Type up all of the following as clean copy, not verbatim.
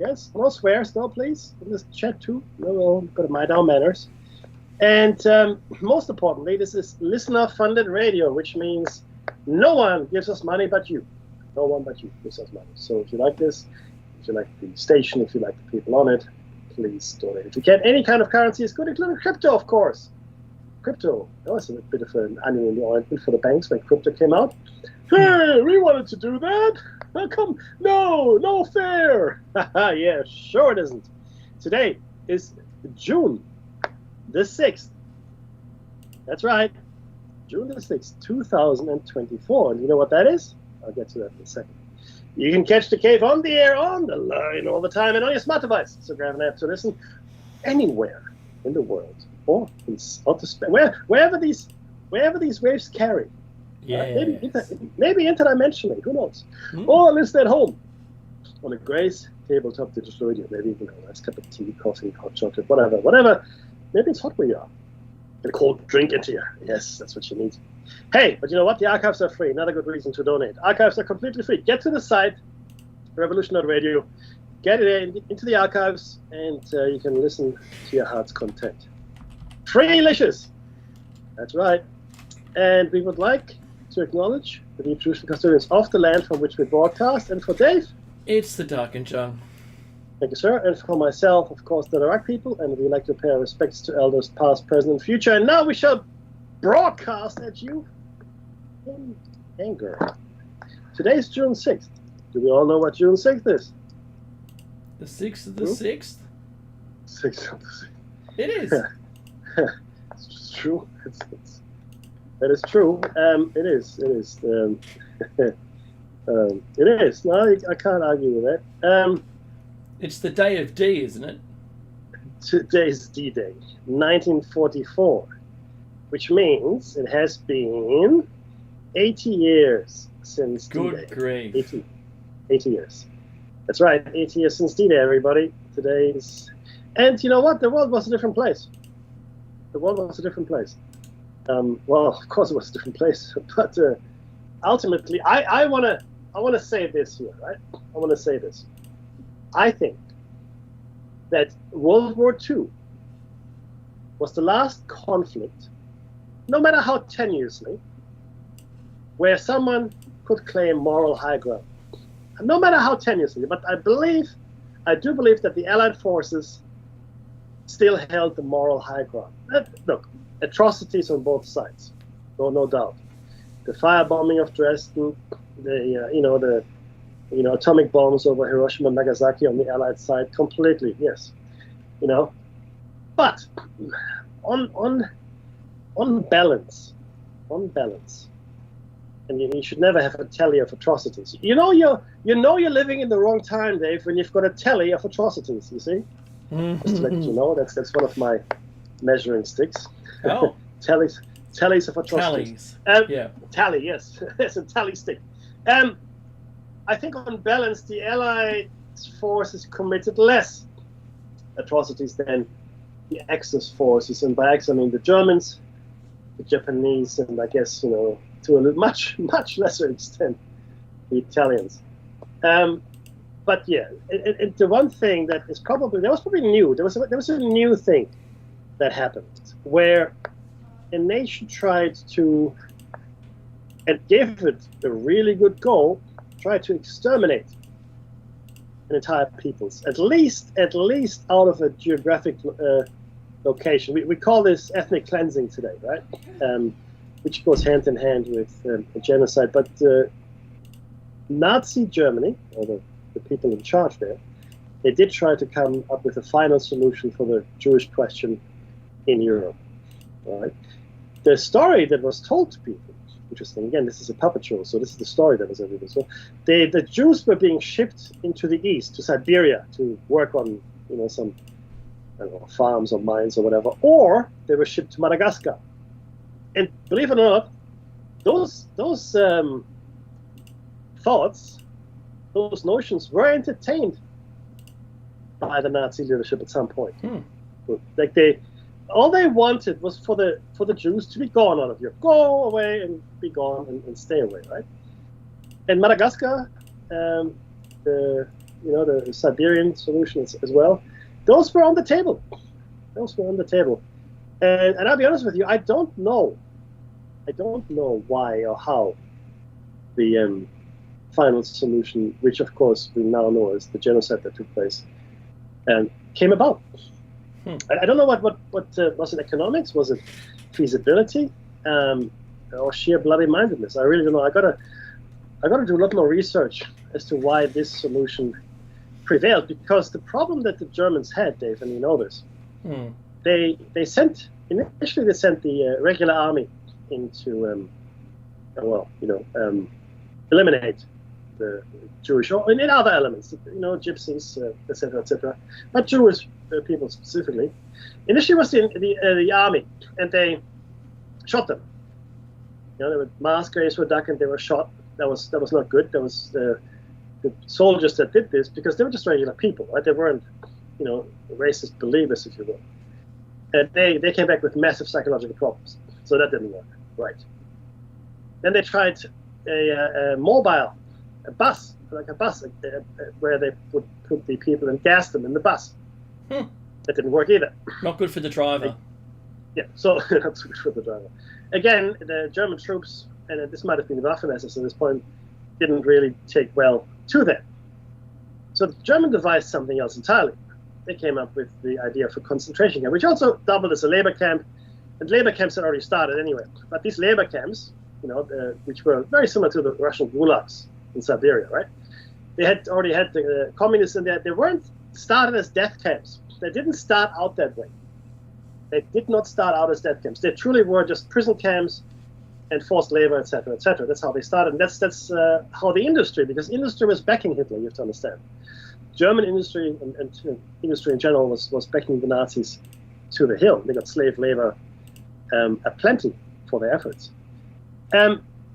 Yes, no swears, no, please. In this chat too. No, got to mind our manners. And most importantly, this is listener-funded radio, which means no one gives us money but you. No one but you gives us money. So if you like this, if you like the station, if you like the people on it, please donate. If you can, any kind of currency is good, including crypto, of course. Crypto, that was a bit of an onion in the ointment for the banks when crypto came out. Hey, we wanted to do that. How come? No fair. Yeah, sure it isn't. Today is June the 6th. That's right. June the 6th, 2024. And you know what that is? I'll get to that in a second. You can catch the cave on the air, on the line, all the time, and on your smart device. So grab an app to listen anywhere in the world, or in outer space, wherever these waves carry. Yeah. Maybe interdimensionally. Who knows? Or listen at home on a Grace tabletop digital radio. Maybe a nice cup of tea, coffee, hot chocolate, whatever. Maybe it's hot where you are. Get a cold drink into you. Yes, that's what you need. Hey, but you know what? The archives are free. Another good reason to donate. Archives are completely free. Get to the site, Revolution.radio, get it into the archives, and you can listen to your heart's content. Freelicious. That's right. And we would like to acknowledge the deep traditional custodians of the land from which we broadcast. And for Dave, it's the Dark and Jung. Thank you, sir. And for myself, of course, the Iraq people. And we like to pay our respects to elders past, present, and future. And now we shall broadcast at you in anger. Today's June 6th. Do we all know what June 6th is? The 6th of the 6th? 6th of the 6th. It is. It's true. That is true. It is. It is. No, I can't argue with that. It's the day of D, isn't it? Today's D-Day, 1944, which means it has been 80 years since D-Day. Good grief. 80 years. That's right, 80 years since D-Day, everybody. Today's... And you know what? The world was a different place. Well, of course it was a different place, but ultimately, I want to say this here, right? I want to say this. I think that World War II was the last conflict, no matter how tenuously, where someone could claim moral high ground. No matter how tenuously, but I do believe that the Allied forces still held the moral high ground. Look, atrocities on both sides, no doubt. The firebombing of Dresden, the atomic bombs over Hiroshima and Nagasaki on the Allied side, completely, yes. But on balance, and you should never have a tally of atrocities. You're living in the wrong time, Dave, when you've got a tally of atrocities. You see, just to let you know, that's one of my measuring sticks. Oh, tallies of atrocities. Yeah. Tally, yes, it's a tally stick. I think on balance, the Allied forces committed less atrocities than the Axis forces, and by Axis I mean the Germans, the Japanese, and I guess to a much lesser extent the Italians. But yeah, the one thing that was probably new. There was a new thing that happened where a nation tried to, and gave it a really good go, tried to exterminate an entire peoples, at least out of a geographic location. We call this ethnic cleansing today, right? Which goes hand in hand with a genocide. But Nazi Germany, or the people in charge there, they did try to come up with a final solution for the Jewish question in Europe. All right. The story that was told to people, interesting, again, this is a puppet show, so this is the story that was everywhere. So the Jews were being shipped into the east, to Siberia, to work on some farms or mines or whatever, or they were shipped to Madagascar. And believe it or not, those thoughts, those notions were entertained by the Nazi leadership at some point. Like all they wanted was for the Jews to be gone out of Europe, go away and be gone and stay away, right? And Madagascar, the the Siberian solution as well. Those were on the table. And I'll be honest with you, I don't know why or how the final solution, which of course we now know is the genocide that took place, came about. I don't know what was it, economics? Was it feasibility? Or sheer bloody-mindedness? I really don't know. I gotta do a lot more research as to why this solution prevailed, because the problem that the Germans had, Dave, and you know this, they initially sent the regular army into eliminate the Jewish, or in other elements, gypsies, etc., not Jewish people specifically. Initially was the army, and they shot them. There were mass graves were dug and they were shot. That was not good. That was the soldiers that did this, because they were just regular people, right? They weren't, racist believers, if you will. And they came back with massive psychological problems. So that didn't work, right? Then they tried a bus, where they would put the people and gas them in the bus. That didn't work either. Not good for the driver. Yeah, so that's good for the driver. Again, the German troops, and this might have been Waffen-SS at this point, didn't really take well to them. So the German devised something else entirely. They came up with the idea of a concentration camp, which also doubled as a labor camp. And labor camps had already started anyway. But these labor camps, which were very similar to the Russian gulags in Siberia, right? They had already had the communists in there. They weren't started as death camps. They didn't start out that way. They did not start out as death camps. They truly were just prison camps and forced labor, etc., etc. That's how they started. And that's how the industry, because industry was backing Hitler, you have to understand. German industry and industry in general was backing the Nazis to the hill. They got slave labor aplenty for their efforts.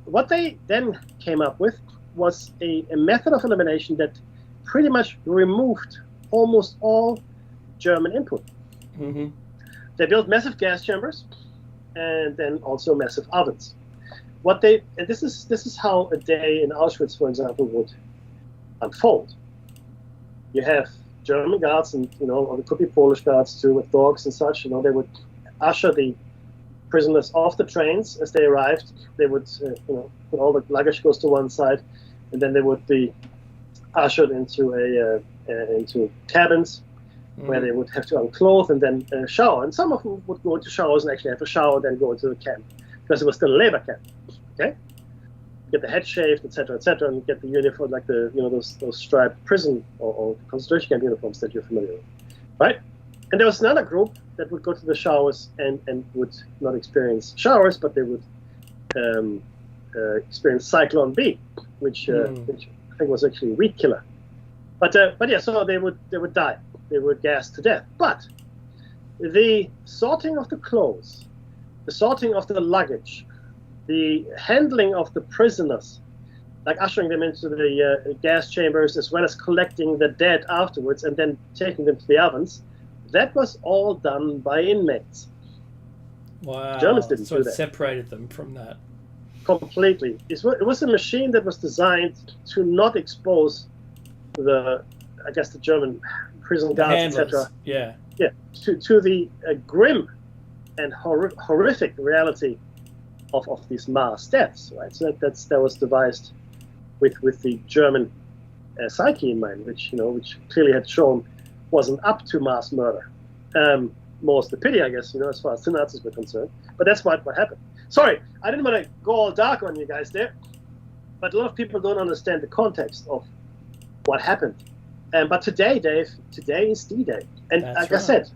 What they then came up with was a method of elimination that pretty much removed almost all German input. Mm-hmm. They built massive gas chambers and then also massive ovens. This is how a day in Auschwitz, for example, would unfold. You have German guards, and or it could be Polish guards too, with dogs and such. They would usher the prisoners off the trains as they arrived. They would, put all the luggage goes to one side, and then they would be ushered into cabins where they would have to unclothe and then shower. And some of them would go into showers and actually have to shower, then go into the camp, because it was still a labor camp. Okay, get the head shaved, etc., and get the uniform, like the those striped prison or concentration camp uniforms that you're familiar with, right? And there was another group that would go to the showers and would not experience showers, but they would experience Cyclone B, which I think was actually a weed killer. But yeah, so they would die. They were gassed to death. But the sorting of the clothes, the sorting of the luggage, the handling of the prisoners, like ushering them into the gas chambers, as well as collecting the dead afterwards and then taking them to the ovens, that was all done by inmates. Wow. Germans didn't so do it that. separated them from that. Completely. It was a machine that was designed to not expose the German prison guards, etc. Yeah. Yeah, to the grim and horrific reality of these mass deaths, right? So that was devised with the German psyche in mind, which clearly had shown wasn't up to mass murder. More's the pity, I guess, as far as the Nazis were concerned. But that's what happened. Sorry, I didn't want to go all dark on you guys there, but a lot of people don't understand the context of what happened. But today, Dave, is D-Day. And That's like right. I said,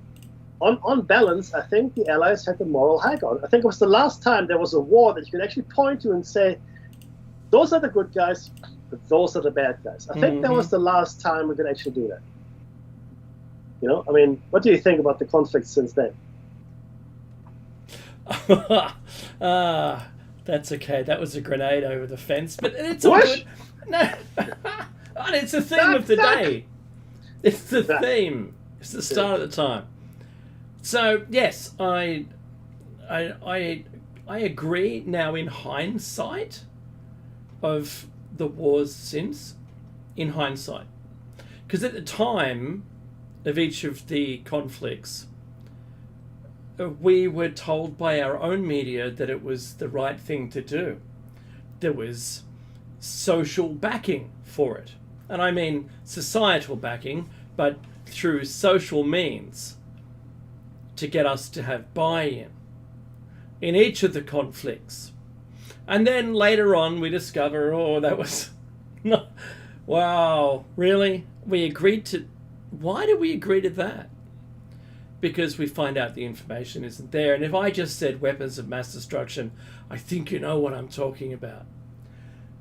on balance, I think the Allies had the moral high ground. I think it was the last time there was a war that you could actually point to and say, those are the good guys, but those are the bad guys. I think that was the last time we could actually do that. What do you think about the conflict since then? That's okay. That was a grenade over the fence, but it's all What? good. No, and it's the theme of the day. It's the theme. It's the start of the time. So yes, I agree now in hindsight of the wars since. In hindsight, Because at the time of each of the conflicts, we were told by our own media that it was the right thing to do. There was social backing for it. And I mean societal backing, but through social means to get us to have buy-in in each of the conflicts. And then later on we discover, oh, that was... no, wow, really? We agreed to... Why did we agree to that? Because we find out the information isn't there. And if I just said weapons of mass destruction, I think you know what I'm talking about.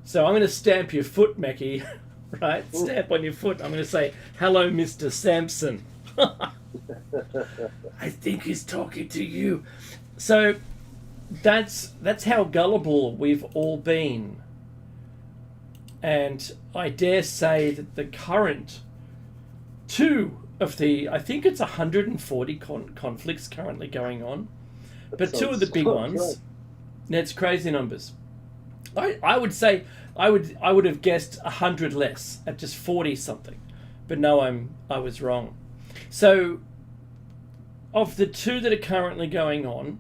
So I'm going to stamp your foot, Mackie, right? Stamp on your foot. I'm going to say, hello, Mr. Sampson. I think he's talking to you. So that's how gullible we've all been. And I dare say that the current two of the, I think it's 140 conflicts currently going on, but two of the big ones, that's crazy numbers. I would say I would have guessed 100 less at just 40 something, but no, I was wrong. So of the two that are currently going on,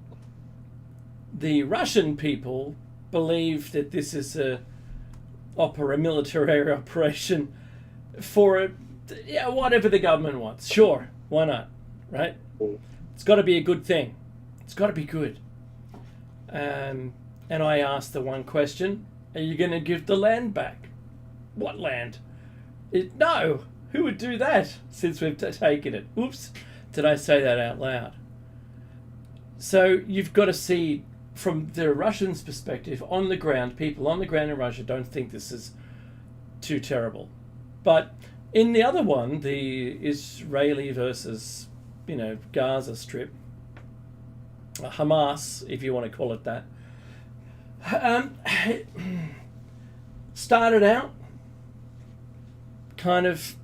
the Russian people believe that this is a military operation for whatever the government wants. Sure, why not, right? It's got to be a good thing. It's got to be good. And I asked the one question, are you going to give the land back? What land? No, who would do that since we've taken it? Oops, did I say that out loud? So you've got to see from the Russians' perspective, on the ground, people on the ground in Russia don't think this is too terrible. But in the other one, the Israeli versus, Gaza Strip, Hamas, if you want to call it that, started out kind of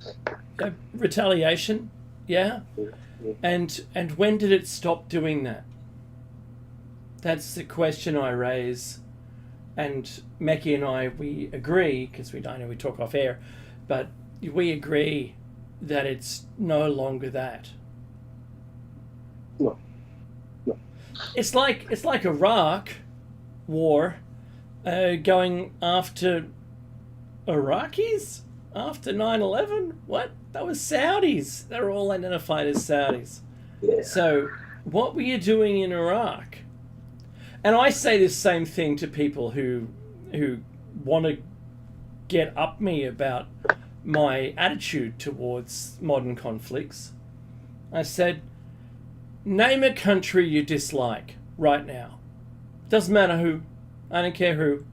retaliation, yeah? And when did it stop doing that? That's the question I raise. And Mackie and I, we agree, because we talk off air, but we agree that it's no longer that. No. It's like Iraq war going after Iraqis after 9/11. What? That was Saudis. They're all identified as Saudis. Yeah. So what were you doing in Iraq? And I say this same thing to people who want to get up me about my attitude towards modern conflicts. I said, name a country you dislike right now. Doesn't matter who. I don't care who.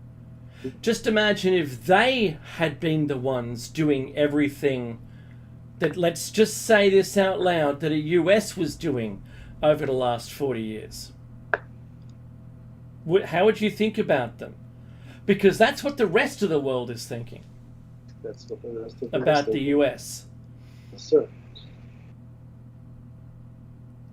Just imagine if they had been the ones doing everything that, let's just say this out loud, that a US was doing over the last 40 years. How would you think about them? Because that's what the rest of the world is thinking. That's what the rest of the about the US. Yes, sir.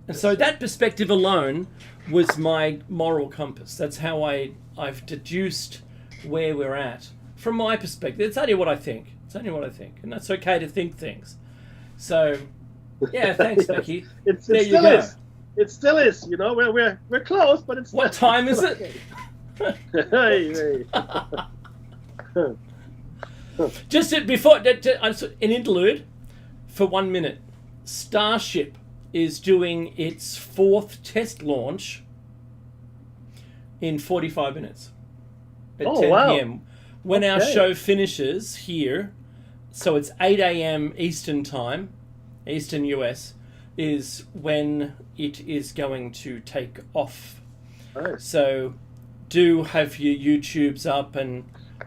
And so that perspective alone was my moral compass. That's how I've deduced where we're at from my perspective. It's only what I think. And that's okay to think things. So, yeah, thanks, Mackie. There you go. It still is. We're close, but it's. What time is it? Hey. Just before an interlude for 1 minute. Starship is doing its 4th test launch in 45 minutes at 10 p.m. When our show finishes here, so it's 8 a.m. Eastern time, Eastern US, is when it is going to take off. Nice. So do have your YouTubes up and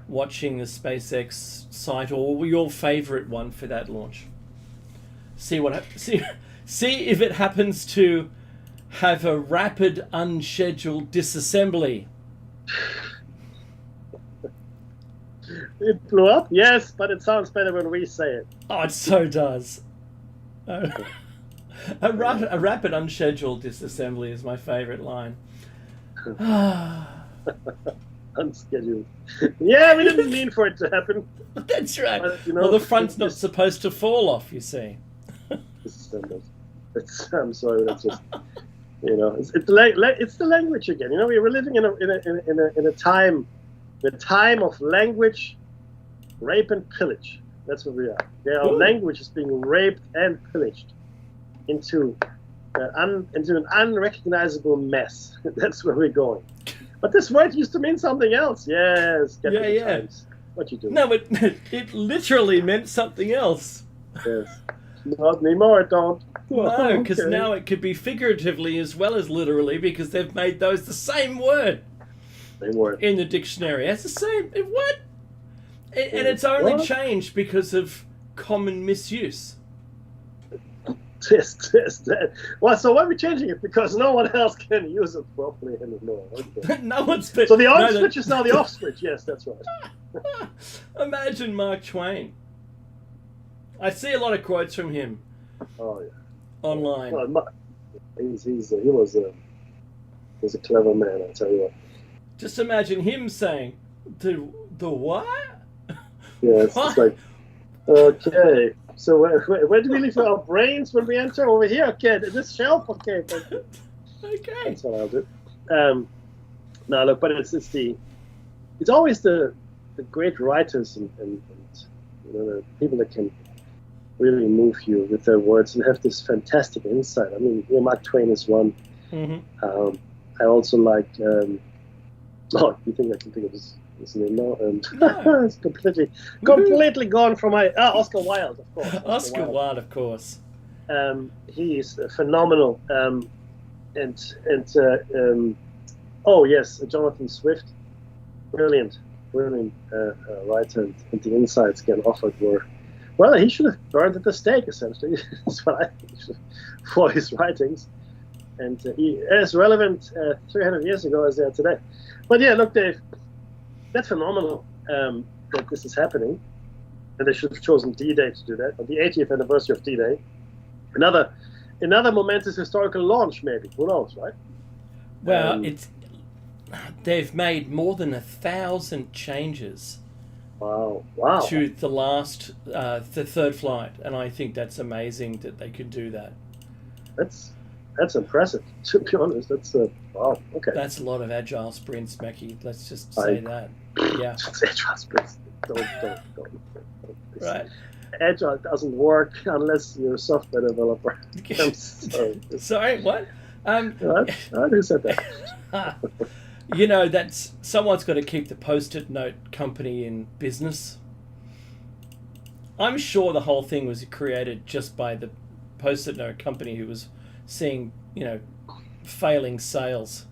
watching the SpaceX site or your favorite one for that launch. See if it happens to have a rapid unscheduled disassembly. It blew up, yes, but it sounds better when we say it. Oh, it so does. A rapid unscheduled disassembly is my favorite line. Unscheduled. Yeah, we didn't mean for it to happen. That's right. But, Well, the front's not supposed to fall off, you see. I'm sorry, that's just, it's the language again. We're living in a time, the time of language, rape and pillage. That's what we are. Our language is being raped and pillaged into an unrecognizable mess. That's where we're going. But this word used to mean something else. Yes, get with the times. What you do? No, it literally meant something else. Yes. Not anymore, it don't. No, because now it could be figuratively as well as literally, because they've made those the same word. Same word. In the dictionary. It's the same. What? And it's only changed because of common misuse. Yes. Well, so why are we changing it? Because no one else can use it properly anymore. Okay. No one's... So the on switch is now the off switch. Yes, that's right. Imagine Mark Twain. I see a lot of quotes from him. Oh yeah. Online. Well, he was a clever man, I tell you what. Just imagine him saying, the what? Yeah, it's like, okay, so where do we leave our brains when we enter? Over here, okay, this shelf, okay. Okay. That's what I'll do. No, look, but it's always the great writers and the people that can really move you with their words and have this fantastic insight. I mean, Mark Twain is one. Mm-hmm. I also like. You think I can think of his name now? No. It's completely gone from my. Oscar Wilde, of course. Oscar Wilde, of course. He is phenomenal. Oh yes, Jonathan Swift, brilliant writer, and the insights again offered were. Well, he should have burned at the stake, essentially. That's what I think for his writings. And he as relevant 300 years ago as they are today. But yeah, look, Dave, that's phenomenal that this is happening. And they should have chosen D-Day to do that, on the 80th anniversary of D-Day. Another momentous historical launch, maybe. Who knows, right? Well, they've made more than 1,000 changes. Wow. To the last, the third flight, and I think that's amazing that they could do that. That's impressive, to be honest. That's wow. Okay. That's a lot of agile sprints, Mackie. Let's just say that. Yeah. Agile sprints. Don't. Right. Agile doesn't work unless you're a software developer. I'm sorry. Sorry, what? Who said that? That's someone's got to keep the post-it note company in business. I'm sure the whole thing was created just by the post-it note company who was seeing, failing sales.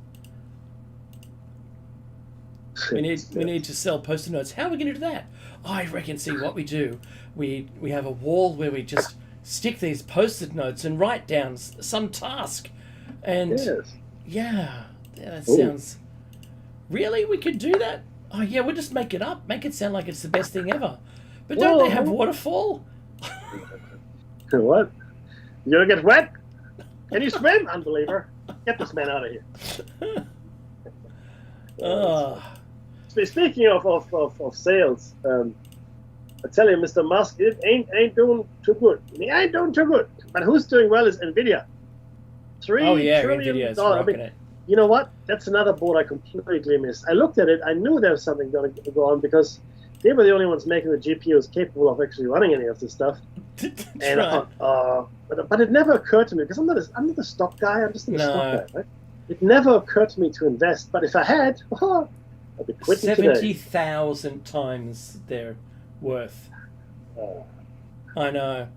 We need to sell post-it notes. How are we going to do that? I reckon. See what we do. We have a wall where we just stick these post-it notes and write down some task. And that sounds. Really? We could do that? Oh, yeah, we'll just make it up. Make it sound like it's the best thing ever. But don't they have waterfall? What? You gonna get wet? Can you swim? Unbeliever. Get this man out of here. Speaking of sales, I tell you, Mr. Musk, it ain't doing too good. He ain't doing too good. But who's doing well is NVIDIA. $3 trillion. NVIDIA is rocking it. You know what? That's another board I completely missed. I looked at it. I knew there was something going to go on because they were the only ones making the GPUs capable of actually running any of this stuff. And I thought, but it never occurred to me because I'm not a stock guy. I'm just not a stock guy, right? It never occurred to me to invest. But if I had, I'd be quitting today. 70,000 times their worth. I know.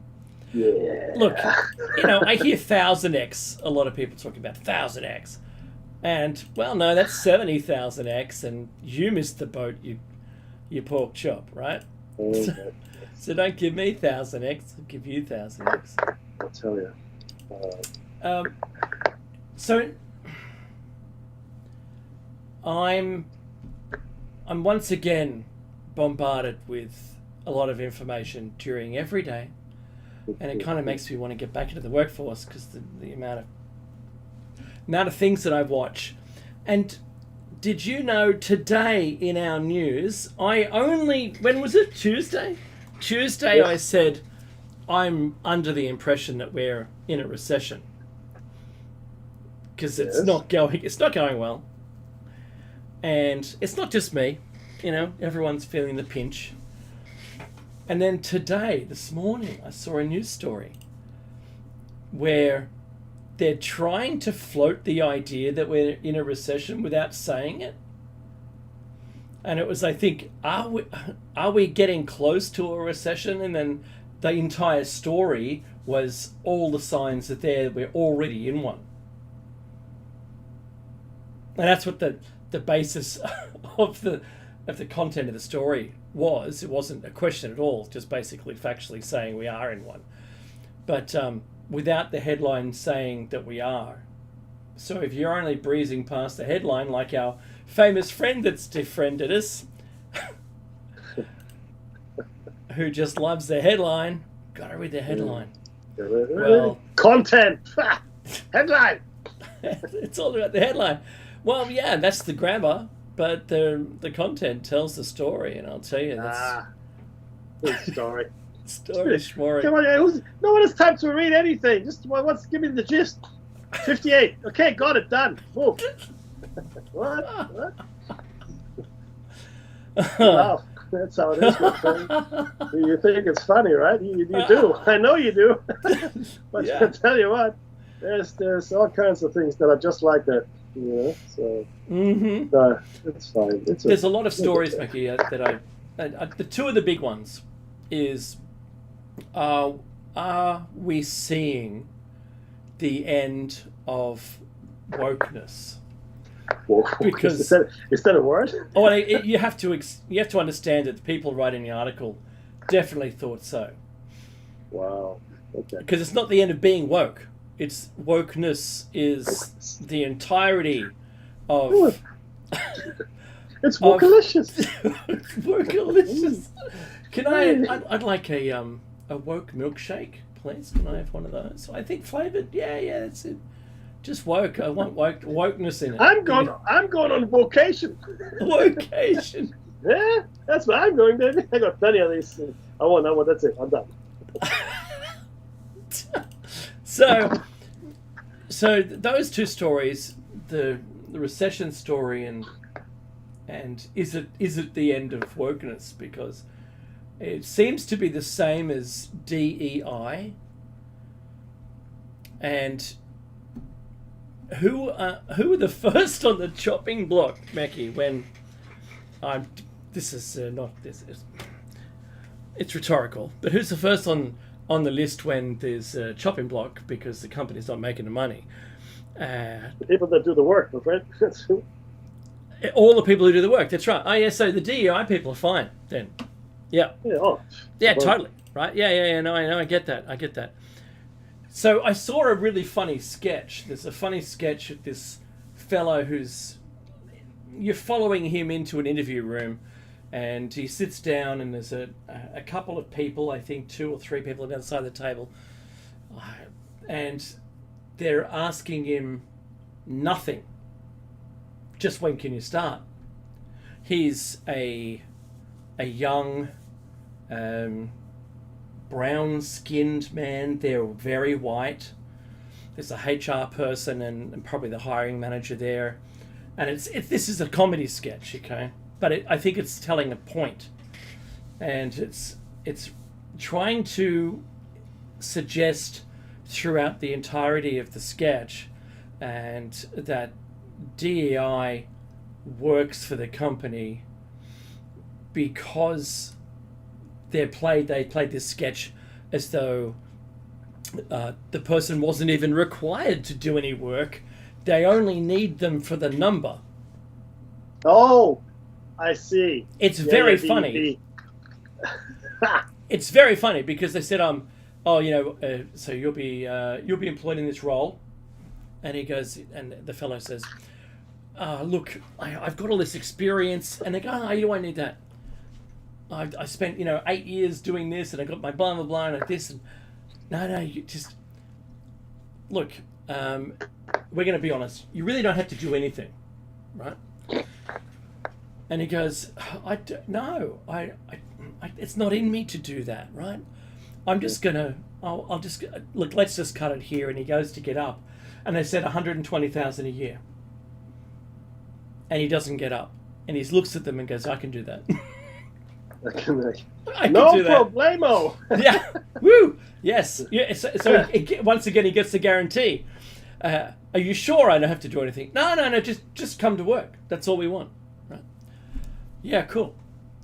Yeah. Look, I hear 1000x. A lot of people talking about 1000x. And, well, no, that's 70,000x, and you missed the boat, you pork chop, right? Okay. So don't give me 1000x, I'll give you 1000x. I'll tell you. So, I'm once again bombarded with a lot of information during every day, and it kind of makes me want to get back into the workforce because the amount of things that I watch, and Did you know today in our news, when was it? Tuesday? Tuesday, Yes. I said, I'm under the impression that we're in a recession. Because it's Yes. not going well. And it's not just me, everyone's feeling the pinch. And then today, this morning, I saw a news story where they're trying to float the idea that we're in a recession without saying it. And it was, I think, are we getting close to a recession? And then the entire story was all the signs that we're already in one. And that's what the basis of the content of the story was. It wasn't a question at all, just basically factually saying we are in one. But without the headline saying that we are. So if you're only breezing past the headline, like our famous friend that's defriended us, who just loves the headline, gotta read the headline. Well, content, headline. It's all about the headline. Well, yeah, that's the grammar, but the content tells the story, and I'll tell you that's Good story. story. Come on, no one has time to read anything. Just give me the gist. 58. Okay, got it, done. Whoa. What? Wow, that's how it is, my friend. You think it's funny, right? You do. I know you do. But Yeah. I tell you what, there's all kinds of things that are just like that. So it's fine. There's a lot of stories, Mickey, that the two of the big ones is, are we seeing the end of wokeness? Because is that a word? you have to understand that the people writing the article definitely thought so. Wow. Okay. Because it's not the end of being woke. It's wokeness is the entirety of. It's wokelicious. Wokelicious. I'd like a woke milkshake, please. Can I have one of those? I think flavored. Yeah, that's it. Just woke. I want wokeness in it. I'm going on vocation. Vocation. Yeah, that's what I'm going, baby. I got plenty of these. I want that one. That's it. I'm done. So those two stories, the recession story and is it the end of wokeness? Because it seems to be the same as DEI. And who were the first on the chopping block, Mackie? When it's rhetorical, but who's the first on the list when there's a chopping block because the company's not making the money? The people that do the work, my friend. That's who. All the people who do the work. That's right. Oh yeah. So the DEI people are fine then. Yeah. Yeah. Totally. Right. Yeah. No, I get that. So I saw a really funny sketch. There's a funny sketch of this fellow you're following him into an interview room, and he sits down, and there's a couple of people, I think 2 or 3 people on the other side of the table, and they're asking him nothing. Just when can you start? He's a young, brown-skinned man. They're very white. There's a HR person and probably the hiring manager there, and this is a comedy sketch, okay? But I think it's telling a point, and it's trying to suggest throughout the entirety of the sketch, and that DEI works for the company because they played this sketch as though the person wasn't even required to do any work. They only need them for the number. Oh, I see. It's very funny. It's very funny because they said, so you'll be employed in this role, and he goes, and the fellow says, look, I've got all this experience, and they go, you don't need that. I spent 8 years doing this, and I got my blah blah blah and like this, and no, you just look. We're going to be honest. You really don't have to do anything, right? And he goes, no, it's not in me to do that, right? I'm just gonna, I'll just look. Let's just cut it here. And he goes to get up, and they said 120,000 a year, and he doesn't get up, and he looks at them and goes, I can do that. I can do that. problemo. Yeah, woo, yes, yeah. So once again, he gets the guarantee. Are you sure I don't have to do anything? No. Just come to work. That's all we want. Right? Yeah, cool.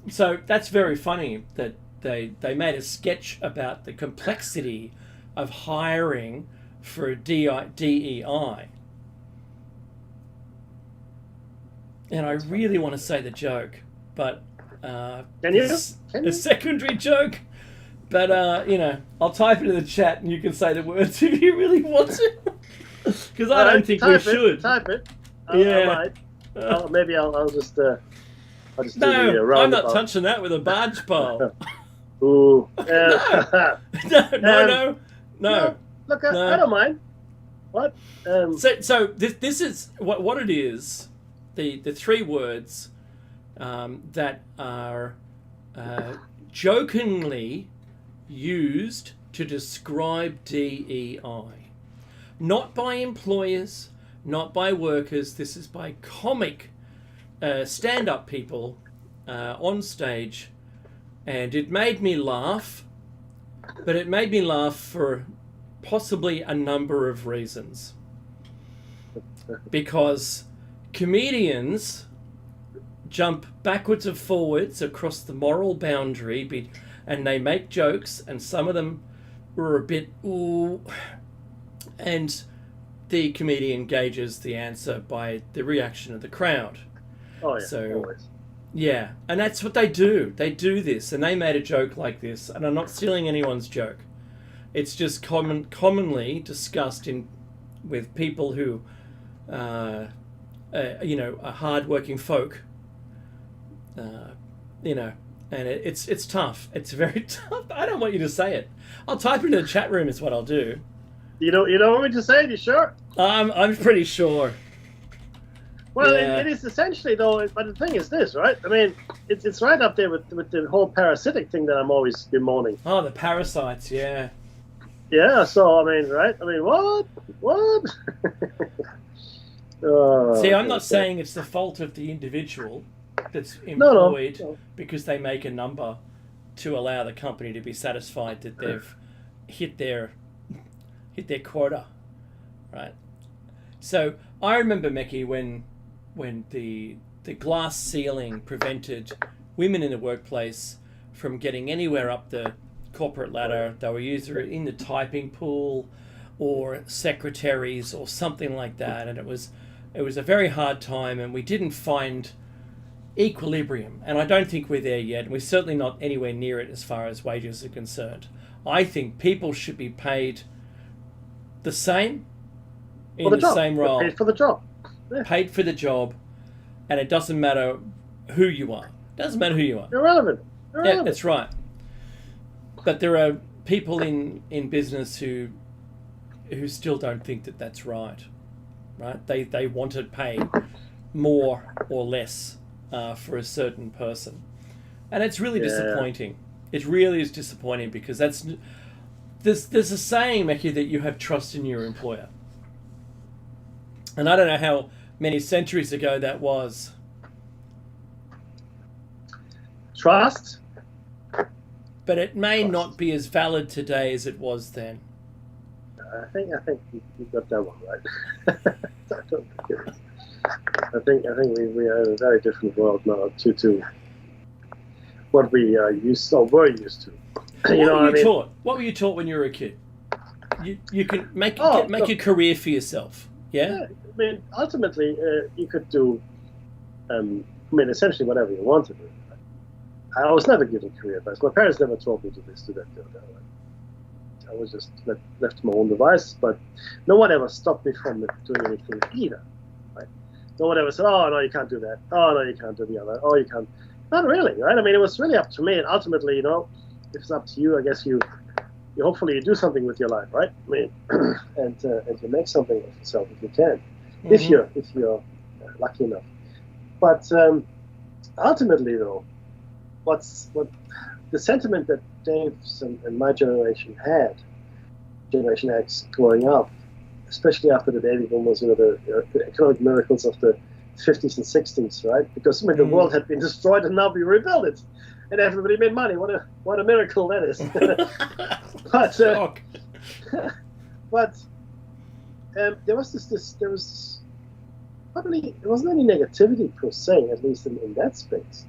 So that's very funny that they made a sketch about the complexity of hiring for DEI. And I really want to say the joke, but Can you? a secondary joke. But I'll type it in the chat, and you can say the words if you really want to. Because I don't think we should. Type it. Yeah. Maybe I'll just. I'll just No, do the I'm not roundabout. touching that with a barge pole. Ooh. No. Look, No. I don't mind. What? So this is what it is. The three words that are jokingly used to describe DEI. Not by employers, not by workers. This is by comic stand-up people on stage. And it made me laugh. But it made me laugh for possibly a number of reasons. Because comedians jump backwards and forwards across the moral boundary, and they make jokes, and some of them were a bit ooh, and the comedian gauges the answer by the reaction of the crowd. Oh yeah, So always. yeah, and that's what they do. They do this, and they made a joke like this, and I'm not stealing anyone's joke. It's just commonly discussed with people who, are hard-working folk. And it's tough. It's very tough. I don't want you to say it. I'll type it in the chat room. Is what I'll do. You don't want me to say it? You sure? I'm pretty sure. Well, Yeah. it is essentially though. But the thing is this, right? I mean, it's right up there with the whole parasitic thing that I'm always bemoaning. Oh, the parasites. Yeah. Yeah. So I mean, right? I mean, what? Oh, See, I'm not saying it's the fault of the individual that's No. employed because they make a number to allow the company to be satisfied that they've hit their quota, right? So I remember, Meki, when the glass ceiling prevented women in the workplace from getting anywhere up the corporate ladder. They were either in the typing pool or secretaries or something like that, and it was a very hard time, and we didn't find equilibrium, and I don't think we're there yet, and we're certainly not anywhere near it as far as wages are concerned. I think people should be paid the same in the same role. Paid for the job. Yeah. Paid for the job, and it doesn't matter who you are. Doesn't matter who you are. Irrelevant. Yeah, that's right. But there are people in business who still don't think that that's right. Right? They want to pay more or less for a certain person, and it's really disappointing. It really is disappointing because there's a saying, Meki, that you have trust in your employer, and I don't know how many centuries ago that was. Trust, but it may not be as valid today as it was then. I think you got that one right. I don't think it is. I think we are in a very different world now to what we were used to. What were you taught when you were a kid? You can make a career for yourself. Yeah. I mean, ultimately, you could do. Essentially, whatever you want to do. I was never given career advice. My parents never told me to this, to that, to that. I was just left to my own devices, but no one ever stopped me from doing anything either. Right? No one ever said, "Oh no, you can't do that. Oh no, you can't do the other. Oh, you can't." Not really, right? I mean, it was really up to me, and ultimately, if it's up to you, I guess you hopefully you do something with your life, right? I mean, and you make something of yourself if you can, if you're lucky enough. But ultimately, though, what the sentiment that Dave's and my generation had, Generation X, growing up, especially after the baby boomers, the economic miracles of the 50s and 60s, right? Because the world had been destroyed and now we rebuilt it, and everybody made money. What a miracle that is! But there was probably there wasn't any negativity per se, at least in that space.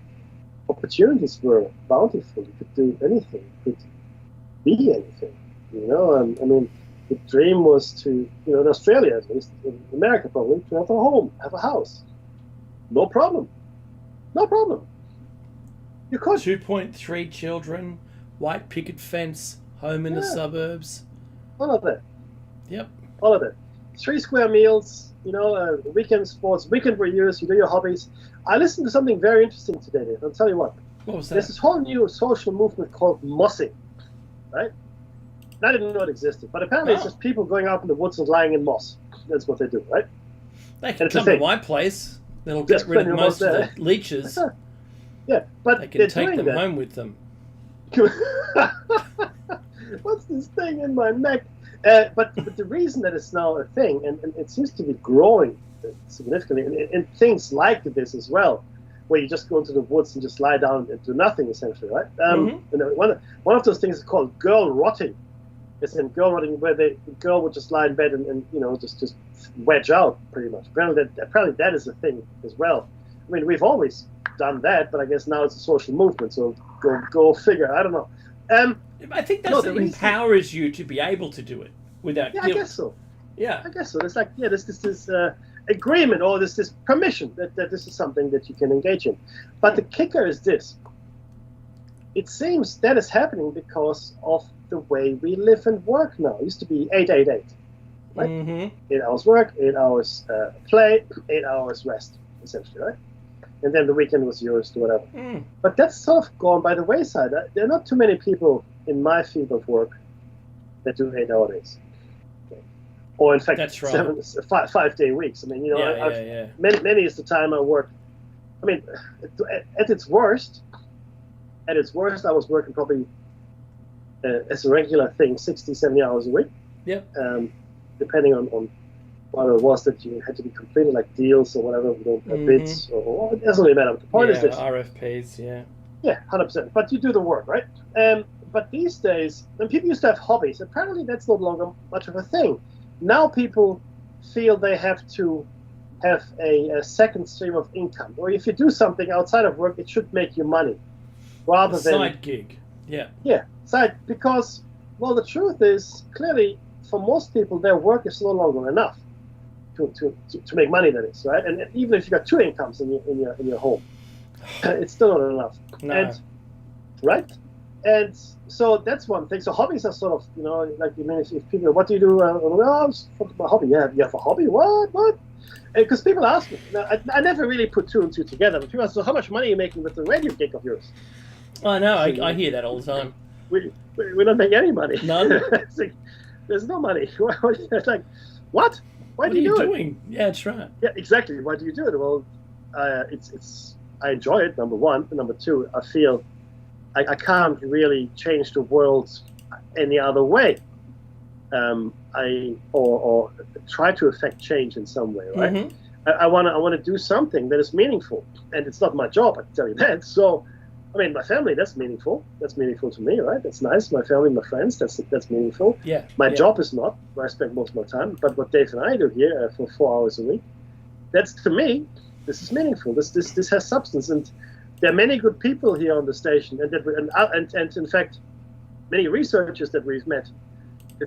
Opportunities were bountiful. You could do anything. You could be anything. I mean, the dream was to, in Australia at least, in America probably, to have a home, have a house. No problem. No problem. You could. 2.3 children, white picket fence, home in the suburbs. All of that. Yep. All of it. 3 square meals, weekend sports, weekend reuse, you do your hobbies. I listened to something very interesting today, Dave. I'll tell you what. What was that? There's this whole new social movement called mossing, right? I didn't know it existed, but apparently it's just people going out in the woods and lying in moss. That's what they do, right? They can come to my place. They'll get rid of most of the leeches. Yeah, but they can take them home with them. What's this thing in my neck? But the reason that it's now a thing, and it seems to be growing significantly, and things like this as well, where you just go into the woods and just lie down and do nothing, essentially, right? One of those things is called girl rotting. It's in girl rotting where the girl would just lie in bed and just wedge out, pretty much. Apparently that is a thing as well. I mean, we've always done that, but I guess now it's a social movement, so go figure. I don't know. I think that empowers you to be able to do it without guilt. I guess so. Yeah. I guess so. It's like, there's this agreement or this permission that this is something that you can engage in. But the kicker is this. It seems that is happening because of the way we live and work now. It used to be 8-8-8. Right? Mm-hmm. 8 hours work, 8 hours play, 8 hours rest, essentially, right? And then the weekend was yours to whatever. Mm. But that's sort of gone by the wayside. There are not too many people in my field of work that do 8-hour days. Okay. Or in fact, that's right. 5-day weeks. I mean, many is the time I work. I mean, at its worst, I was working probably as a regular thing, 60, 70 hours a week. Yep. Depending on what it was that you had to be completed, like deals or whatever, bids, or it doesn't really matter. But the point is this. RFPs, yeah. Yeah, 100%. But you do the work, right? But these days, when people used to have hobbies, apparently that's no longer much of a thing. Now people feel they have to have a second stream of income. Or if you do something outside of work, it should make you money. Rather than side gig. Yeah. Yeah, side. Because, well, the truth is, clearly, for most people, their work is no longer enough to make money, that is, right? And even if you got 2 incomes in your home, it's still not enough. No. Right? And so that's one thing. So hobbies are sort of, like, if people, what do you do? It's my hobby. Yeah, you have a hobby? What? Because people ask me. I never really put 2 and 2 together. But people ask, so how much money are you making with the radio gig of yours? I know. I hear that all the time. We don't make any money. None? It's like, there's no money. It's like, what? Why do you do it? Yeah, that's right. Yeah, exactly. Why do you do it? Well, I enjoy it, number one. And number two, I feel I can't really change the world any other way. Or try to affect change in some way, right? Mm-hmm. I want to do something that is meaningful, and it's not my job, I can tell you that. So, I mean, my family, that's meaningful. That's meaningful to me, right? That's nice. My family, my friends, that's meaningful. Yeah. My job is not where I spend most of my time, but what Dave and I do here for 4 hours a week, that's, to me, this is meaningful. This has substance, and there are many good people here on the station, and in fact, many researchers that we've met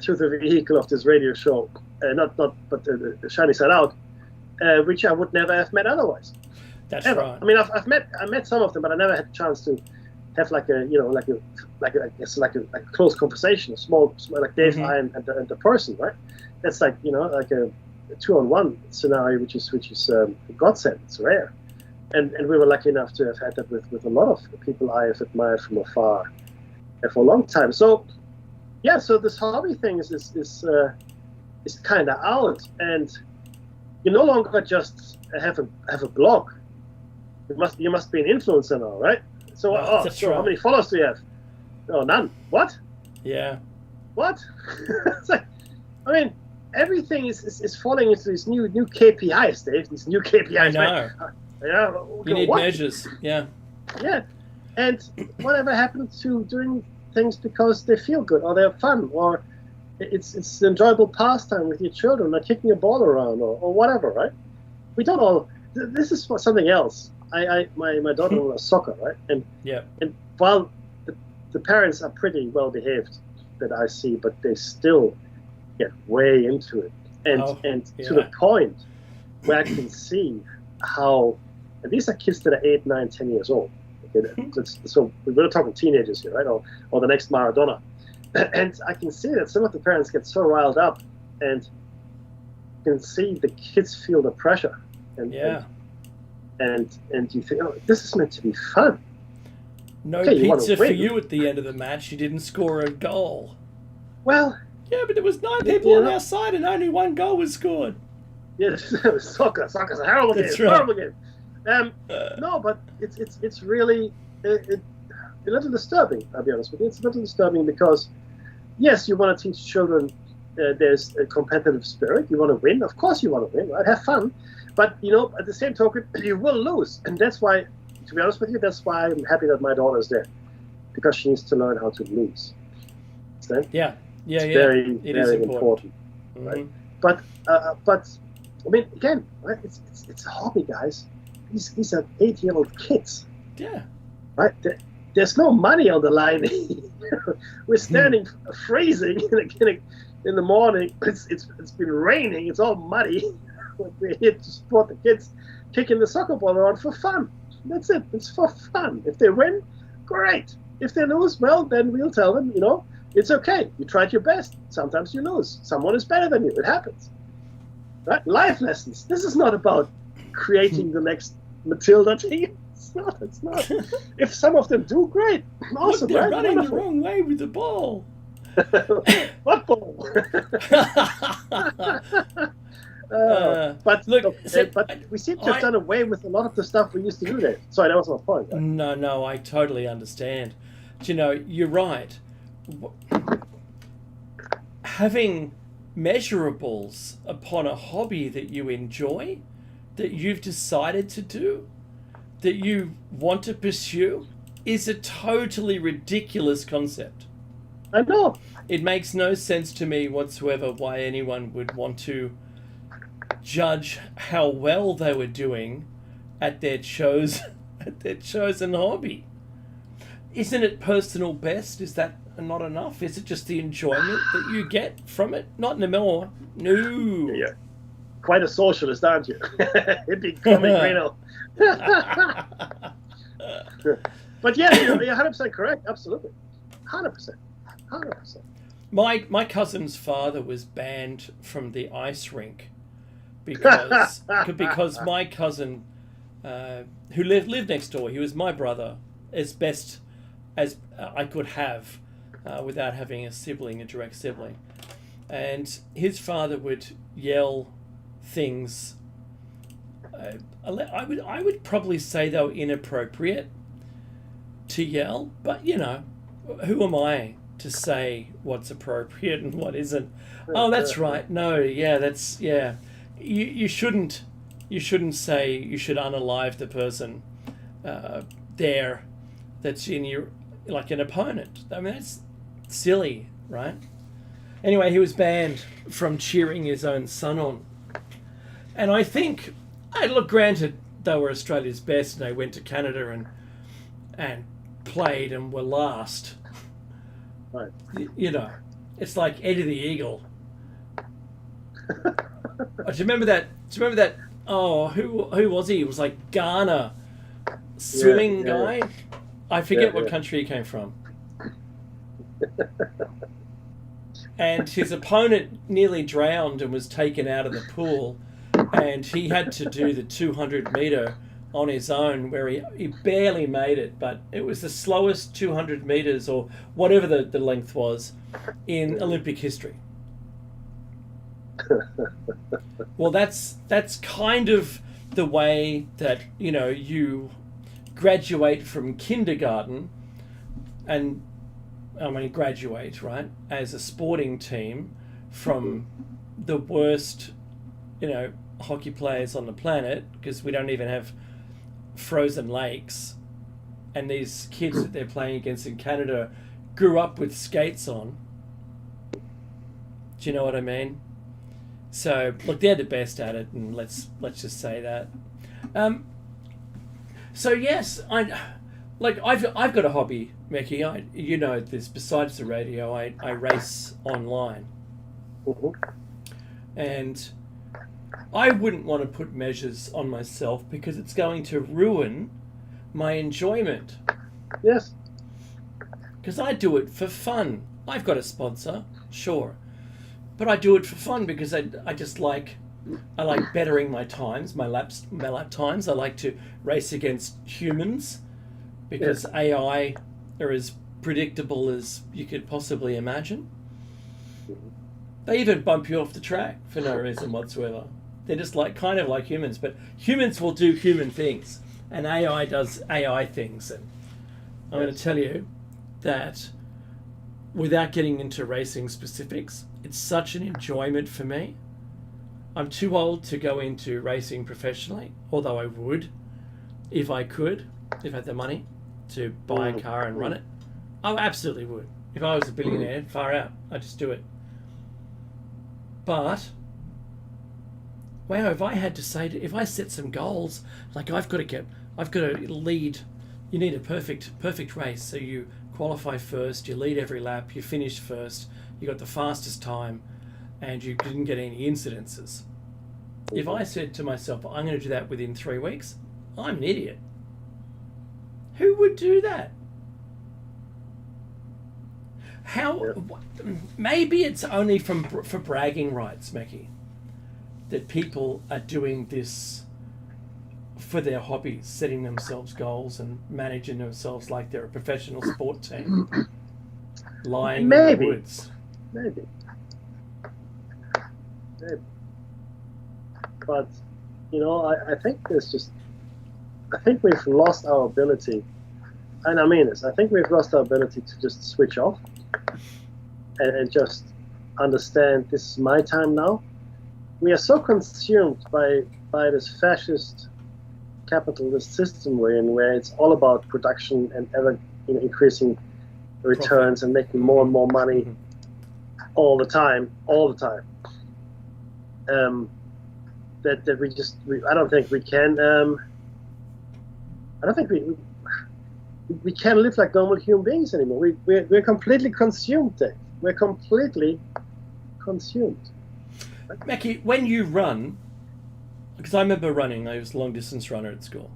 through the vehicle of this radio show, but the Shiny Side Out, which I would never have met otherwise. That's ever. right. I mean, I met some of them, but I never had a chance to have like a close conversation, a small like Dave and I and the person, right? That's like like a 2-on-1 scenario, which is a godsend. It's rare, and we were lucky enough to have had that with a lot of people I have admired from afar for a long time. So yeah, so this hobby thing is kind of out, and you no longer just have a blog. You must be an influencer now, right? So, That's right. how many followers do you have? Oh, none. What? Yeah. What? It's like, I mean, everything is falling into these new KPIs, Dave. These new KPIs. I know. Right? Yeah. Okay, You need what? measures. Yeah. Yeah. And whatever happened to doing things because they feel good or they're fun or it's an enjoyable pastime with your children or kicking a ball around or whatever, right? We don't all. This is for something else. My daughter loves soccer, right? And while the parents are pretty well behaved that I see, but they still get way into it, and to the point where I can see how, and these are kids that are 8, 9, 10 years old. Okay, so we're talking teenagers here, right? Or the next Maradona, and I can see that some of the parents get so riled up, and can see the kids feel the pressure, and you think, oh, this is meant to be fun. No pizza for you at the end of the match. You didn't score a goal. Well, yeah, but there was 9 people on our side and only 1 goal was scored. Yeah, soccer's a horrible game. That's right. Horrible game. No, but it's really a little disturbing. I'll be honest with you. It's a little disturbing because, yes, you want to teach children there's a competitive spirit. You want to win. Of course, you want to win. Right? Have fun. But at the same token, you will lose, and that's why. To be honest with you, that's why I'm happy that my daughter is there, because she needs to learn how to lose. Understand? Yeah. Very, very important. Mm-hmm. Right? But I mean, again, right? It's a hobby, guys. These are 8-year-old kids. Yeah. Right? There's no money on the line. We're standing freezing in the morning. It's been raining. It's all muddy. We're here to support the kids kicking the soccer ball around for fun. That's it. It's for fun. If they win, great. If they lose, well, then we'll tell them, it's okay. You tried your best. Sometimes you lose. Someone is better than you. It happens. Right? Life lessons. This is not about creating the next Matilda team. It's not. If some of them do, great. Awesome. Look, they're right? running Wonderful. the wrong way with the ball. What ball? But we seem to have done away with a lot of the stuff we used to do there. Sorry, that was my point. Right? No, I totally understand. You're right. Having measurables upon a hobby that you enjoy, that you've decided to do, that you want to pursue, is a totally ridiculous concept. I know. It makes no sense to me whatsoever why anyone would want to judge how well they were doing at their chosen hobby. Isn't it personal best? Is that not enough? Is it just the enjoyment that you get from it? Not anymore. No. Yeah. Quite a socialist, aren't you? Hippie comic Reno. But yeah, you're 100% correct. Absolutely. 100%. My cousin's father was banned from the ice rink because my cousin, who lived next door, he was my brother, as best as I could have, without having a direct sibling, and his father would yell things. I would probably say they were inappropriate to yell, but who am I to say what's appropriate and what isn't? Oh, that's right. No, yeah, that's yeah. You shouldn't say, you should unalive the person there that's in your, like an opponent. I mean, that's silly, right? Anyway, he was banned from cheering his own son on. And I think, look, granted, they were Australia's best and they went to Canada and played and were last. Right. It's like Eddie the Eagle. Do you remember that? Oh, who was he? It was like Ghana swimming guy. Yeah. I forget what country he came from. And his opponent nearly drowned and was taken out of the pool, and he had to do the 200 meter on his own, where he barely made it, but it was the slowest 200 meters or whatever the length was in Olympic history. Well, that's kind of the way that you graduate from kindergarten and graduate, right, as a sporting team from the worst, hockey players on the planet, because we don't even have frozen lakes, and these kids that they're playing against in Canada grew up with skates on. Do you know what I mean? So look, they're the best at it, and let's just say that. So yes, I've got a hobby, Meki. You know this. Besides the radio, I race online, and I wouldn't want to put measures on myself because it's going to ruin my enjoyment. Yes. Because I do it for fun. I've got a sponsor, sure, but I do it for fun because I just like bettering my times, my lap times. I like to race against humans because AI are as predictable as you could possibly imagine. They even bump you off the track for no reason whatsoever. They're just kind of like humans, but humans will do human things and AI does AI things. And I'm going to tell you that without getting into racing specifics, it's such an enjoyment for me. I'm too old to go into racing professionally, although I would if I could, if I had the money to buy a car and run it. I absolutely would. If I was a billionaire, far out, I'd just do it. But, wow, if I set some goals, like I've got to lead, you need a perfect race. So you qualify first, you lead every lap, you finish first, you got the fastest time, and you didn't get any incidences. If I said to myself, I'm going to do that within 3 weeks, I'm an idiot. Who would do that? Maybe it's only for bragging rights, Meki, that people are doing this for their hobbies, setting themselves goals and managing themselves like they're a professional sport team, lying in the woods. Maybe. But, I think I think we've lost our ability, and I mean this, I think we've lost our ability to just switch off and just understand this is my time now. We are so consumed by this fascist capitalist system we're in, where it's all about production and ever increasing returns and making more and more money all the time. That I don't think we can. I don't think we can't live like normal human beings anymore. We're completely consumed, Dave. We're completely consumed. Meki, when you run, because I remember running, I was a long distance runner at school,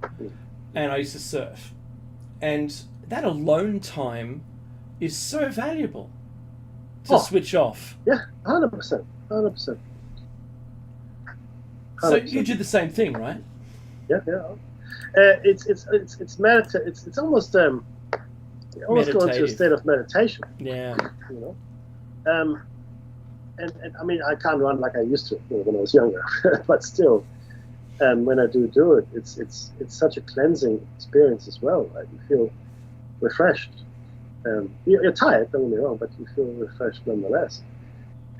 and I used to surf, and that alone time is so valuable to switch off. Yeah, 100%. So you do the same thing, right? Yeah. It's meditative. It's almost going to a state of meditation. Yeah. And I mean, I can't run like I used to when I was younger, but still, when I do it, it's such a cleansing experience as well. Right? You feel refreshed. You're tired, don't get me wrong, but you feel refreshed nonetheless.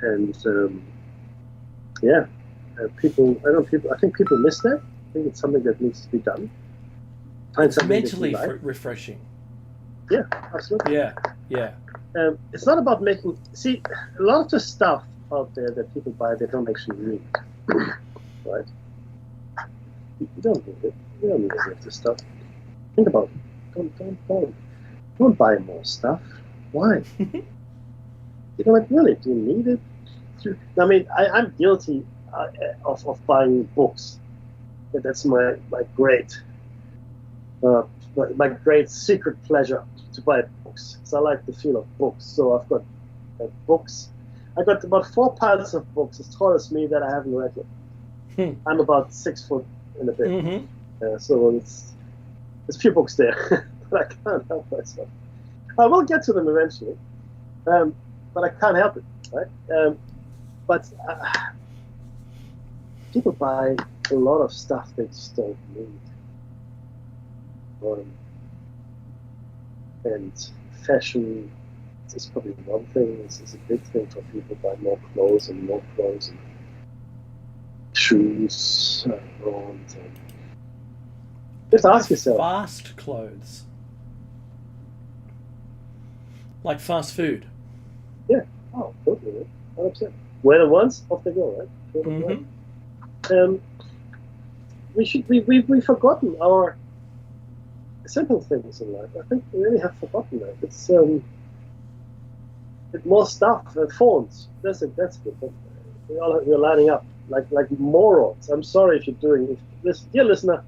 And I think people miss that. I think it's something that needs to be done. It's mentally refreshing. Yeah, absolutely. Yeah. It's not about a lot of the stuff out there that people buy, they don't actually need. Right? You don't need it. You don't need any of this stuff. Think about it. Don't buy more stuff. Why? Really, do you need it? I mean, I'm guilty of buying books. That's my great secret pleasure, to buy books. So I like the feel of books. So I've got books. I got about 4 piles of books as tall as me that I haven't read yet. I'm about 6 foot in a bit. So it's there's a few books there, but I can't help myself. I will get to them eventually, but I can't help it, right? But people buy a lot of stuff they just don't need. Um, and fashion is probably one thing. This is a big thing for people to buy more clothes and shoes and just ask yourself. Fast clothes. Like fast food. Yeah. Oh, totally. 100%. Wear it once, off they go, right? Mm-hmm. We've forgotten our simple things in life. I think we really have forgotten that. It's more stuff. Phones. That's good. We're lining up like morons. I'm sorry if you're doing this, dear listener.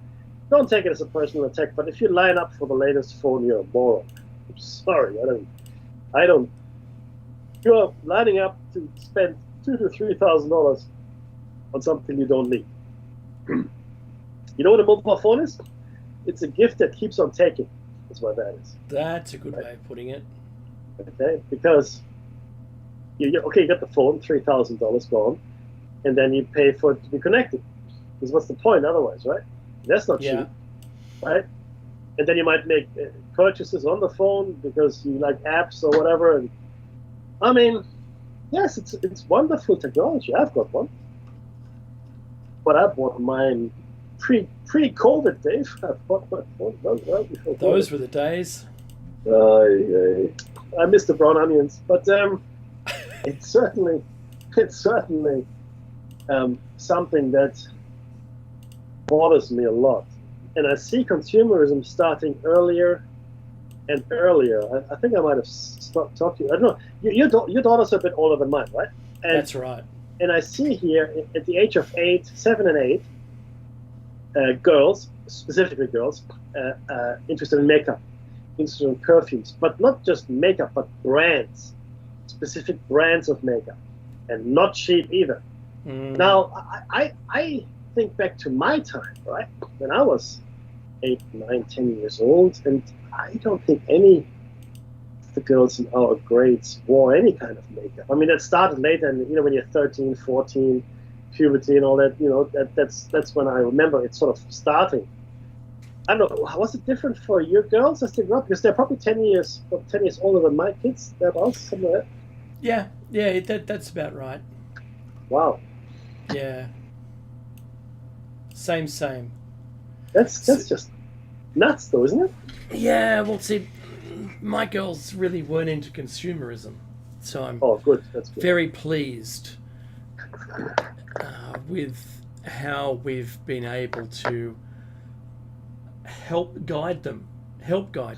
Don't take it as a personal attack, but if you line up for the latest phone, you're a moron. I'm sorry. I don't. You're lining up to spend $2,000 to $3,000 on something you don't need. You know what a mobile phone is? It's a gift that keeps on taking. That's what that is. That's a good way of putting it. Okay, because you got the phone, $3,000 gone, and then you pay for it to be connected. Because what's the point otherwise, right? That's not cheap, right? And then you might make purchases on the phone because you like apps or whatever. And I mean, yes, it's wonderful technology. I've got one, but I bought mine pre-COVID, Dave. I bought my phone well before COVID. Those were the days. I miss the brown onions, but it's certainly something that bothers me a lot. And I see consumerism starting earlier and earlier. I think I might have stopped talking. I don't know. Your daughter's a bit older than mine, right? And, that's right. And I see here at the age of 7 and 8, girls, specifically girls, interested in makeup, interested in perfumes, but not just makeup, but brands, specific brands of makeup, and not cheap either. Now, I think back to my time, right, when I was 8, 9, 10 years old, and I don't think any of the girls in our grades wore any kind of makeup. I mean, that started later, and when you're 13, 14, puberty and all that, that's when I remember it sort of starting. I don't know, was it different for your girls as they grew up? Because they're probably 10 years older than my kids, thereabouts, something like that. Yeah, that's about right. Wow. Yeah. Same. That's just nuts, though, isn't it? Yeah, well, see, my girls really weren't into consumerism, so I'm good. That's good. very pleased with how we've been able to help guide,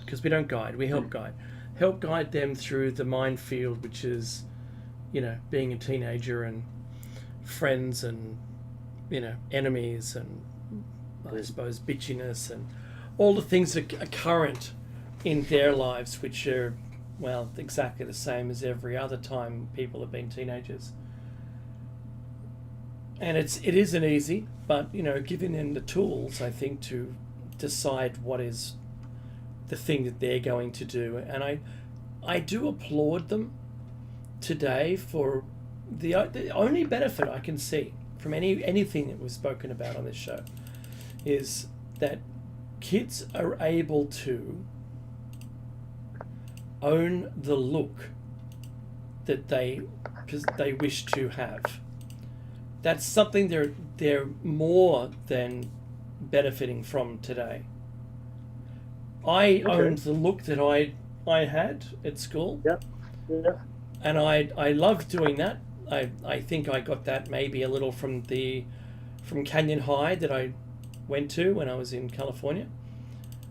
because we don't guide, we help guide them through the minefield, which is, being a teenager and friends and, enemies and, I suppose, bitchiness and all the things that are current in their lives, which are, well, exactly the same as every other time people have been teenagers. And it isn't easy, but, giving them the tools, I think, to decide what is the thing that they're going to do. And I do applaud them today for the only benefit I can see from anything that was spoken about on this show is that kids are able to own the look that they wish to have. That's something they're more than benefiting from today. I owned the look that I had at school. Yeah. And I loved doing that. I think I got that maybe a little from Canyon High that I went to when I was in California.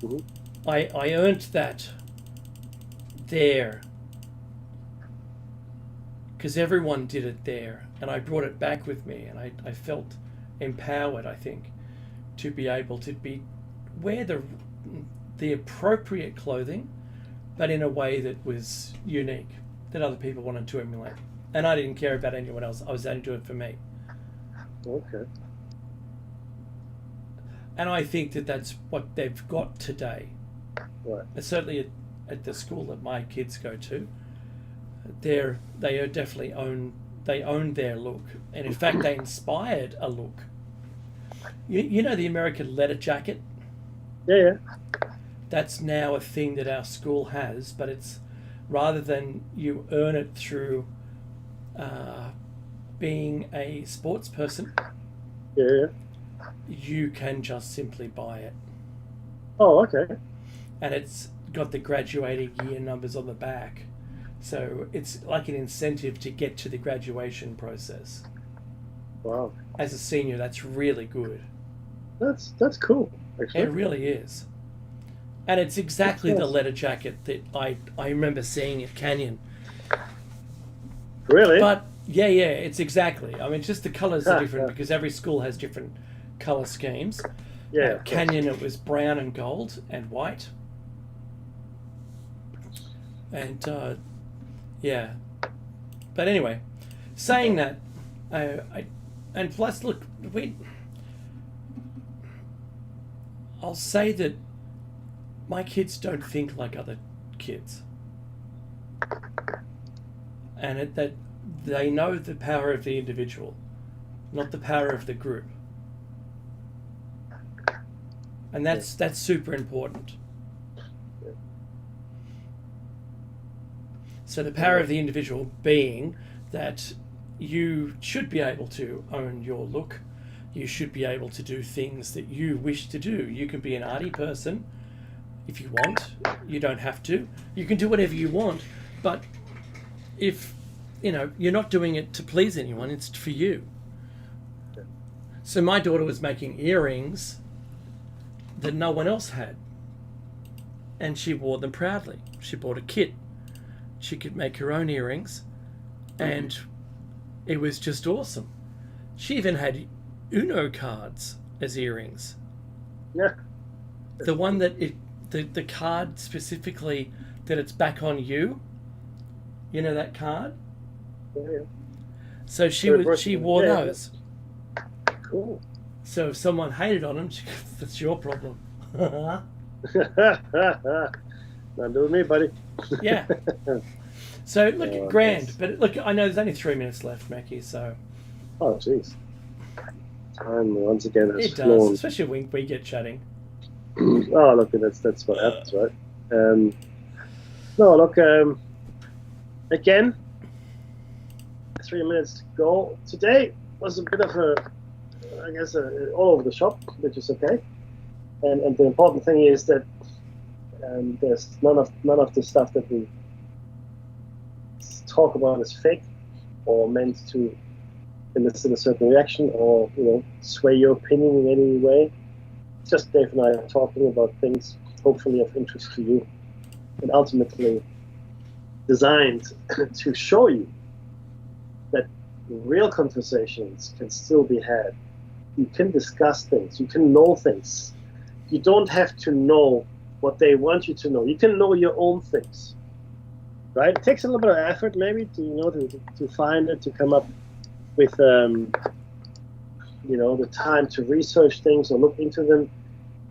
Mm-hmm. I earned that there because everyone did it there, and I brought it back with me, and I felt empowered, I think, to be able to wear the appropriate clothing, but in a way that was unique, that other people wanted to emulate. And I didn't care about anyone else. I was only doing it for me. Okay. And I think that that's what they've got today. Right. And certainly at the school that my kids go to, they are definitely own their look. And in fact, they inspired a look. You know the American leather jacket? Yeah. that's now a thing that our school has, but it's rather than you earn it through being a sports person, Yeah. you can just simply buy it. Oh, okay. And it's got the graduating year numbers on the back. So it's like an incentive to get to the graduation process. Wow. As a senior, that's really good. That's cool, actually. It really is. And it's exactly the Yes. leather jacket that I remember seeing at Canyon. Really? But yeah, it's exactly. I mean, just the colours are different Yeah. because every school has different colour schemes. Yeah. At Canyon, it was brown and gold and white. And yeah. But anyway, saying that, and plus, look, I'll say that my kids don't think like other kids, and that they know the power of the individual, not the power of the group, and that's super important. So the power of the individual being that you should be able to own your look. You should be able to do things that you wish to do. You can be an arty person if you want. You don't have to. You can do whatever you want. But if, you're not doing it to please anyone, it's for you. So my daughter was making earrings that no one else had. And she wore them proudly. She bought a kit. She could make her own earrings. And it was just awesome. She even had Uno cards as earrings. Yeah. The one that the card specifically that it's back on you. You know that card? Yeah. So she wore those. Cool. So if someone hated on them, that's your problem. Not doing me, buddy. Yeah. So look, grand. Yes. But look, I know there's only 3 minutes left, Mackie. So Oh, jeez. Time once again has it does, flown. especially when we get chatting. Oh, look, that's what happens, right? No, look, again, 3 minutes to go. Today was a bit of all over the shop, which is okay. And the important thing is that there's none of the stuff that we talk about is fake or meant to elicit a certain reaction or sway your opinion in any way. It's just Dave and I are talking about things hopefully of interest to you and ultimately designed to show you that real conversations can still be had. You can discuss things. You can know things. You don't have to know what they want you to know. You can know your own things, right? It takes a little bit of effort, maybe, to find it, to come up with, the time to research things or look into them.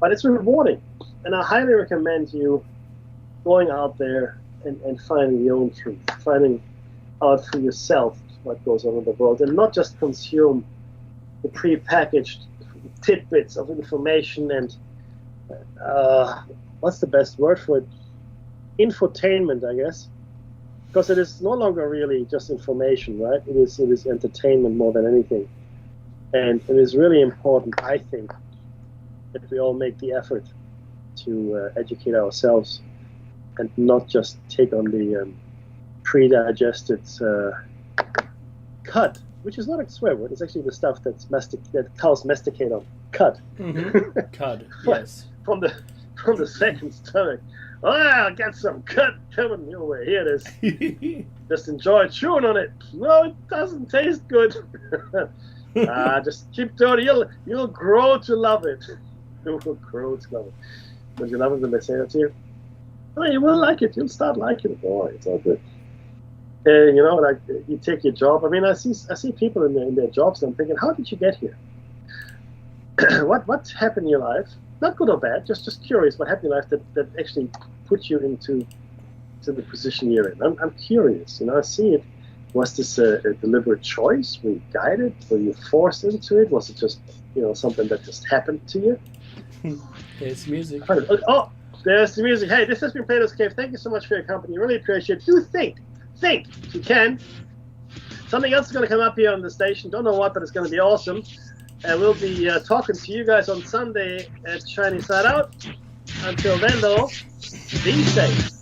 But it's rewarding, and I highly recommend you going out there and finding your own truth, finding out for yourself what goes on in the world, and not just consume the pre-packaged tidbits of information and what's the best word for it? Infotainment, I guess, because it is no longer really just information, right? It is entertainment more than anything, and it is really important, I think, that we all make the effort to educate ourselves and not just take on the pre-digested cud, which is not a swear word. It's actually the stuff that cows masticate on. Cud. Mm-hmm. Cud, yes. From the second stomach. I'll get some cud coming your way. Here it is. Just enjoy chewing on it. No, it doesn't taste good. Just keep doing it. You'll grow to love it. You will grow to love it. Don't you love it when they say that to you? Oh, you will like it. You'll start liking it. Boy, it's all good. Like you take your job. I mean, I see people in their jobs, and I'm thinking, how did you get here? What happened in your life? Not good or bad, just curious. What happened in your life that actually put you into the position you're in? I'm curious. I see it. Was this a deliberate choice? Were you guided? Were you forced into it? Was it just something that just happened to you? There's music. Oh, There's the music. Hey, this has been Plato's Cave. Thank you so much for your company. Really appreciate it. Do think if you can. Something else is going to come up here on the station. Don't know what, but it's going to be awesome. And we'll be talking to you guys on Sunday at Shiny Side Out. Until then, though, be safe.